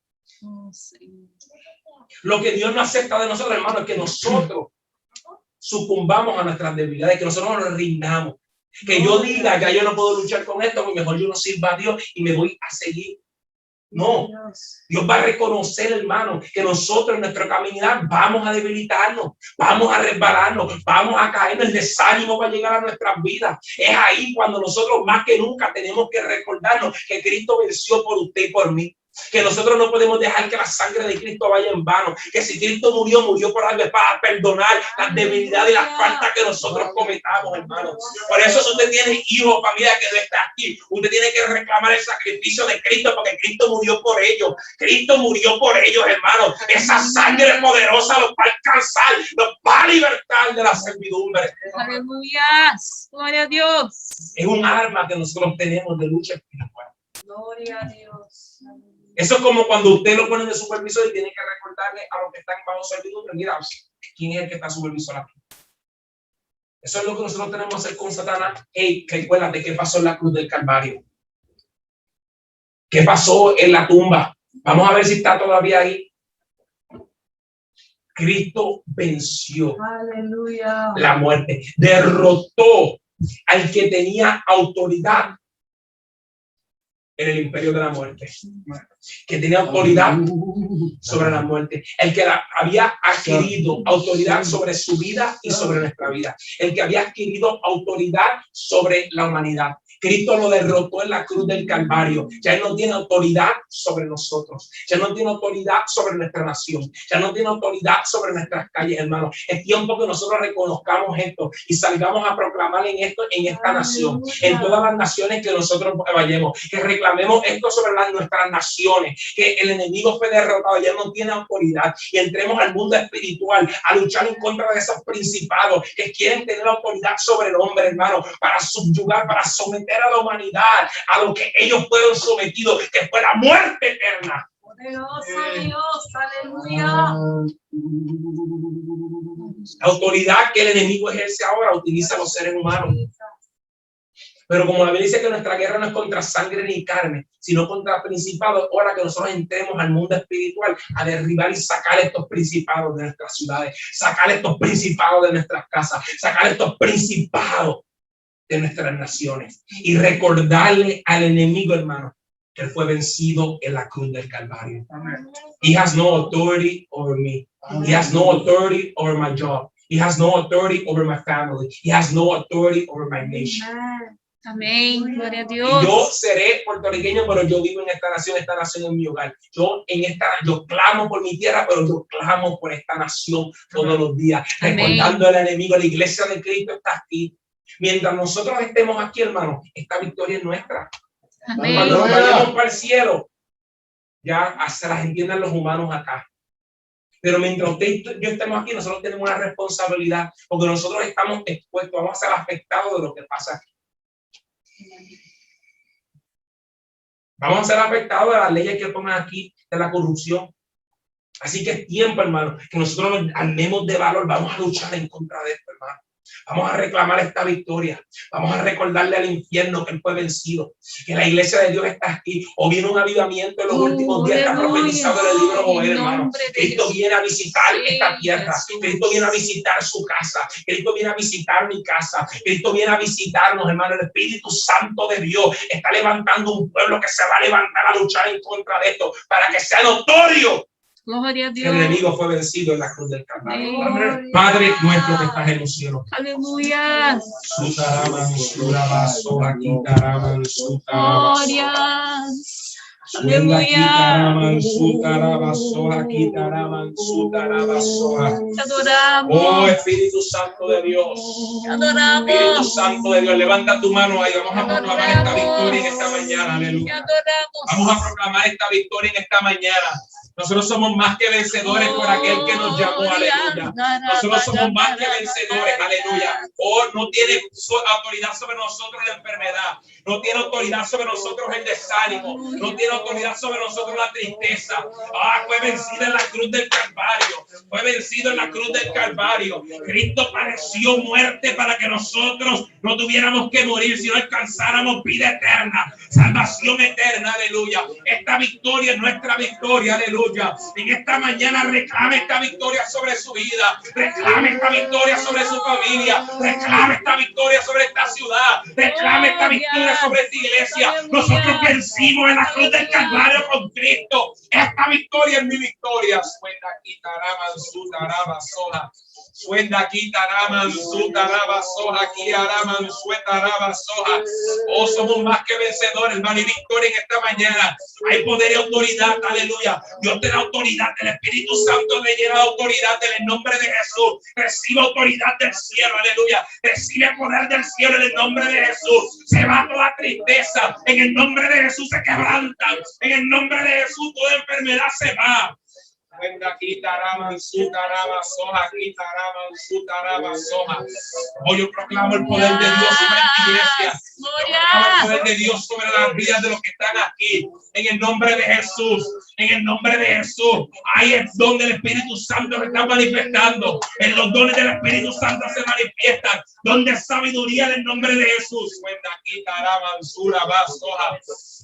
S3: Lo que Dios no acepta de nosotros, hermano, es que nosotros sucumbamos a nuestras debilidades, que nosotros nos rindamos. Que yo diga que yo no puedo luchar con esto, pues mejor yo no sirva a Dios y me voy a seguir. No, Dios va a reconocer, hermano, que nosotros en nuestra caminar vamos a debilitarnos, vamos a resbalarnos, vamos a caer en el desánimo para llegar a nuestras vidas. Es ahí cuando nosotros más que nunca tenemos que recordarnos que Cristo venció por usted y por mí. Que nosotros no podemos dejar que la sangre de Cristo vaya en vano. Que si Cristo murió por algo, para perdonar las debilidades y las faltas que nosotros cometamos, hermano. Por eso, si usted tiene hijos, familia que no está aquí, usted tiene que reclamar el sacrificio de Cristo, porque Cristo murió por ellos. Cristo murió por ellos, hermano. Esa sangre poderosa los va a alcanzar, los va a libertar de la servidumbre.
S4: Aleluya. Gloria a Dios.
S3: Es un arma que nosotros tenemos de lucha espiritual.
S2: Gloria a Dios.
S3: Eso es como cuando usted lo pone de supervisor y tiene que recordarle a los que están bajo servidumbre, mira, ¿quién es el que está supervisor aquí? Eso es lo que nosotros tenemos que hacer con Satanás. Hey, recuérdate qué pasó en la cruz del Calvario. ¿Qué pasó en la tumba? Vamos a ver si está todavía ahí. Cristo venció
S2: Aleluya.
S3: la muerte, derrotó al que tenía autoridad en el imperio de la muerte, que tenía autoridad sobre la muerte, el que había adquirido autoridad sobre su vida y sobre nuestra vida, el que había adquirido autoridad sobre la humanidad. Cristo lo derrotó en la cruz del Calvario. Ya Él no tiene autoridad sobre nosotros. Ya no tiene autoridad sobre nuestra nación. Ya no tiene autoridad sobre nuestras calles, hermanos. Es tiempo que nosotros reconozcamos esto y salgamos a proclamar en esta nación, en todas las naciones que nosotros vayamos, que reclamemos esto sobre nuestras naciones, que el enemigo fue derrotado, ya no tiene autoridad, y entremos al mundo espiritual a luchar en contra de esos principados que quieren tener autoridad sobre el hombre, hermano, para subyugar, para someter a la humanidad a lo que ellos fueron sometidos, que fue la muerte eterna.
S2: Poderoso Dios, aleluya.
S3: La autoridad que el enemigo ejerce ahora utiliza a los seres humanos. Pero como la Biblia dice que nuestra guerra no es contra sangre ni carne, sino contra principados, ahora que nosotros entremos al mundo espiritual a derribar y sacar estos principados de nuestras ciudades, sacar estos principados de nuestras casas, sacar estos principados de nuestras naciones y recordarle al enemigo, hermano, que él fue vencido en la cruz del Calvario. He has no authority over me. He has no authority over my job. He has no authority over my family. He has no authority over my nation.
S4: Amén. Gloria a
S3: Y
S4: Dios.
S3: yo seré puertorriqueño, pero yo vivo en esta nación es mi hogar. Yo clamo por mi tierra, pero yo clamo por esta nación todos los días.
S4: Amén.
S3: Recordando al enemigo, la iglesia de Cristo está aquí. Mientras nosotros estemos aquí, hermano, esta victoria es nuestra.
S4: Amén.
S3: Cuando nos vayamos para el cielo, ya se las entiendan los humanos acá. Pero mientras usted y yo estemos aquí, nosotros tenemos una responsabilidad, porque nosotros estamos expuestos, vamos a ser afectados de lo que pasa aquí. Vamos a ser afectados de las leyes que pongan aquí, de la corrupción. Así que es tiempo, hermano, que nosotros nos armemos de valor. Vamos a luchar en contra de esto, hermano. Vamos a reclamar esta victoria. Vamos a recordarle al infierno que él fue vencido. Que la iglesia de Dios está aquí. O viene un avivamiento en los últimos días. Está profetizado en el libro Joel, hermano. Cristo viene a visitar esta tierra. Cristo viene a visitar su casa. Cristo viene a visitar mi casa. Cristo viene a visitarnos, hermano. El Espíritu Santo de Dios está levantando un pueblo que se va a levantar a luchar en contra de esto. Para que sea notorio
S4: Gloria a
S3: que
S4: Dios.
S3: el enemigo fue vencido en la cruz del Calvario.
S4: Amén.
S3: Padre nuestro que estás en los cielos.
S4: Aleluya. Gloria. Te adoramos.
S3: Oh Espíritu Santo de Dios.
S4: Te adoramos.
S3: Espíritu Santo de Dios, levanta tu mano ahí. Vamos a proclamar esta victoria en esta mañana.
S4: Te
S3: Aleluya.
S4: adoramos.
S3: Vamos a proclamar esta victoria en esta mañana. Nosotros somos más que vencedores por aquel que nos llamó, aleluya. Nosotros somos más que vencedores, aleluya. Oh, no tiene autoridad sobre nosotros la enfermedad. No tiene autoridad sobre nosotros el desánimo. No tiene autoridad sobre nosotros la tristeza. Fue vencido en la cruz del Calvario. Fue vencido en la cruz del Calvario. Cristo padeció muerte para que nosotros no tuviéramos que morir, sino alcanzáramos vida eterna, salvación eterna, aleluya. Esta victoria es nuestra victoria, aleluya. En esta mañana reclame esta victoria sobre su vida. Reclame esta victoria sobre su familia. Reclame esta victoria sobre esta ciudad. Reclame esta victoria sobre esta iglesia. Nosotros vencimos en la cruz del Calvario con Cristo. Esta victoria es mi victoria. Suena aquí, taraman, su taraba, sola. Suena aquí, taraman, su taraba, soja, aquí, araman, su taraba, soja. Oh, somos más que vencedores, hermano, y victoria en esta mañana. Hay poder y autoridad, aleluya. Dios te da autoridad, el Espíritu Santo le llena de autoridad en el nombre de Jesús. Recibe autoridad del cielo, aleluya. Recibe poder del cielo en el nombre de Jesús. Se va toda tristeza, en el nombre de Jesús se quebranta. En el nombre de Jesús toda enfermedad se va. Cuenta quitaraman su taraba soja, quitaraman su taraba soja. Hoy yo proclamo el poder de Dios sobre esta iglesia. Yo proclamo el poder de Dios sobre las vidas de los que están aquí. En el nombre de Jesús. En el nombre de Jesús. Ahí es donde el Espíritu Santo se está manifestando. En los dones del Espíritu Santo se manifiestan. Donde es sabiduría en el nombre de Jesús. Cuenta quitaraman su taraba soja.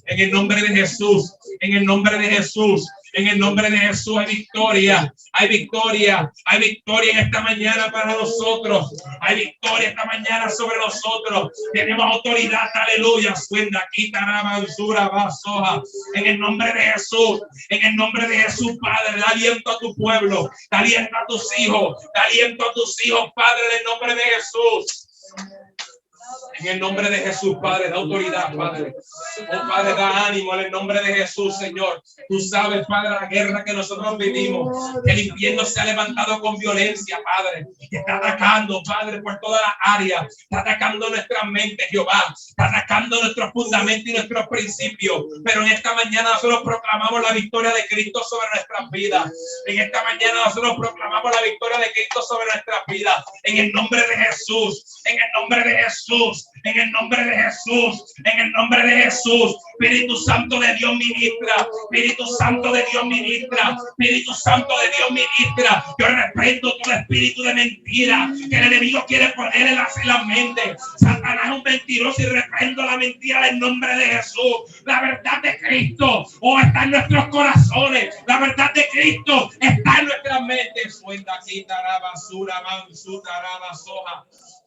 S3: En el nombre de Jesús. En el nombre de Jesús. En el nombre de Jesús hay victoria, hay victoria, hay victoria en esta mañana para nosotros. Hay victoria esta mañana sobre nosotros. Tenemos autoridad, aleluya. Suenda, quita, mansura, vasoja. En el nombre de Jesús, en el nombre de Jesús, Padre, da aliento a tu pueblo, da aliento a tus hijos, da aliento a tus hijos, Padre, en el nombre de Jesús. En el nombre de Jesús, Padre, da autoridad, Padre. Oh, Padre, da ánimo en el nombre de Jesús, Señor. Tú sabes, Padre, la guerra que nosotros vivimos, que el infierno se ha levantado con violencia, Padre, que está atacando, Padre, por toda la área, está atacando nuestras mentes, Jehová, está atacando nuestros fundamentos y nuestros principios. Pero en esta mañana nosotros proclamamos la victoria de Cristo sobre nuestras vidas. En esta mañana nosotros proclamamos la victoria de Cristo sobre nuestras vidas. En el nombre de Jesús, en el nombre de Jesús, en el nombre de Jesús, en el nombre de Jesús. Espíritu Santo de Dios ministra, Espíritu Santo de Dios ministra, Espíritu Santo de Dios ministra. Yo reprendo todo espíritu de mentira que el enemigo quiere poner en la mente. Satanás es un mentiroso y reprendo la mentira en nombre de Jesús. La verdad de Cristo está en nuestros corazones, la verdad de Cristo está en nuestras mentes. Suelta aquí, tarabasura, mansutaraba, soja.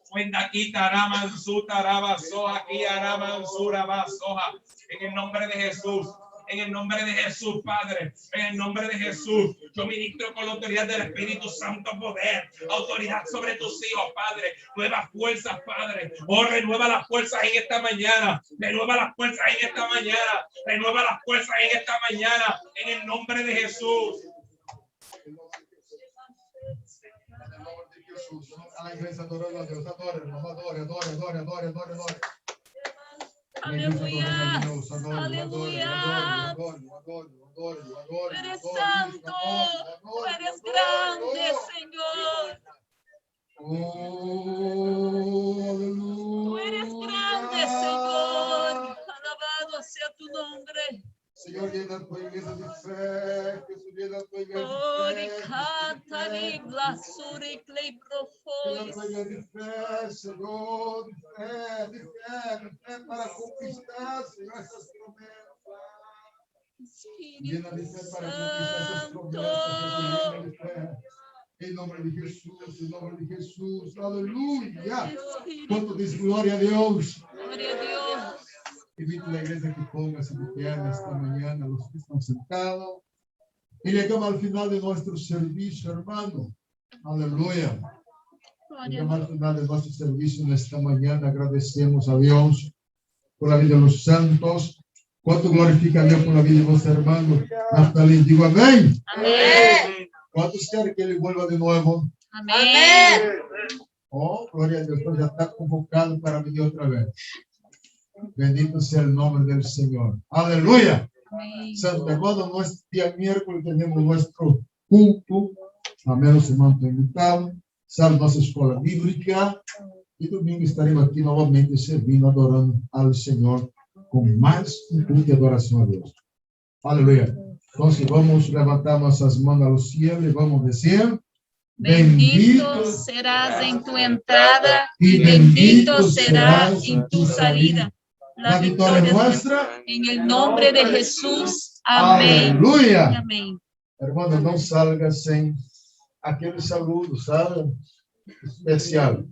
S3: Cuenta aquí, taraman su taraba soja, aquí araman su raba soja. En el nombre de Jesús, en el nombre de Jesús, Padre, en el nombre de Jesús, yo ministro con la autoridad del Espíritu Santo poder, autoridad sobre tus hijos, Padre, nuevas fuerzas, Padre. Oh, renueva las fuerzas en esta mañana, renueva las fuerzas en esta mañana, renueva las fuerzas en esta mañana, en el nombre de Jesús.
S1: A la iglesia adorando a Dios, adore, adore.
S4: Aleluya, aleluya. Tú eres santo, tú eres grande, Señor. Tú eres grande, Señor. Alabado sea tu nombre.
S1: Señor, llena tu iglesia de fe, que su llena tu iglesia de
S4: Ori
S1: fe.
S4: catari blasuri clay
S1: Llena
S4: profois.
S1: tu iglesia de fe, Señor, de fe para conquistar, Señor, essas promessas. Llena de fe para conquistar essas promessas, llena de fe. Em nome de Jesus, aleluia. Quanto diz glória a Deus.
S4: Gloria a Dios.
S1: Invito a la iglesia que póngase de pie esta mañana, los que están sentados. Y llegamos al final de nuestro servicio, hermano. Aleluya. Llegamos al final de nuestro servicio en esta mañana. Agradecemos a Dios por la vida de los santos. ¿Cuánto glorifica a Dios por la vida de los hermanos? Hasta les digo amén.
S4: Amén.
S1: ¿Cuántos quieren que Él vuelva de nuevo?
S4: Amén.
S1: Oh, gloria a Dios. Pues ya está convocado para venir otra vez. Bendito sea el nombre del Señor. Aleluya.
S4: Amén.
S1: Santo hermano, nuestro día miércoles tenemos nuestro culto. Amén, los hermanos están invitados. Sale nuestra escuela bíblica. Y domingo estaremos aquí nuevamente servindo, adorando al Señor con más un culto de adoración a Dios. Aleluya. Entonces vamos a levantar nuestras manos a los cielos y vamos a decir:
S4: Bendito serás en tu entrada y bendito serás en tu salida. La victoria es nuestra en el nombre de Jesús. Amén.
S1: Aleluya.
S4: Amén.
S1: Hermano, não salga sem aquele saludo, sabe? Especial.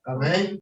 S1: Amém?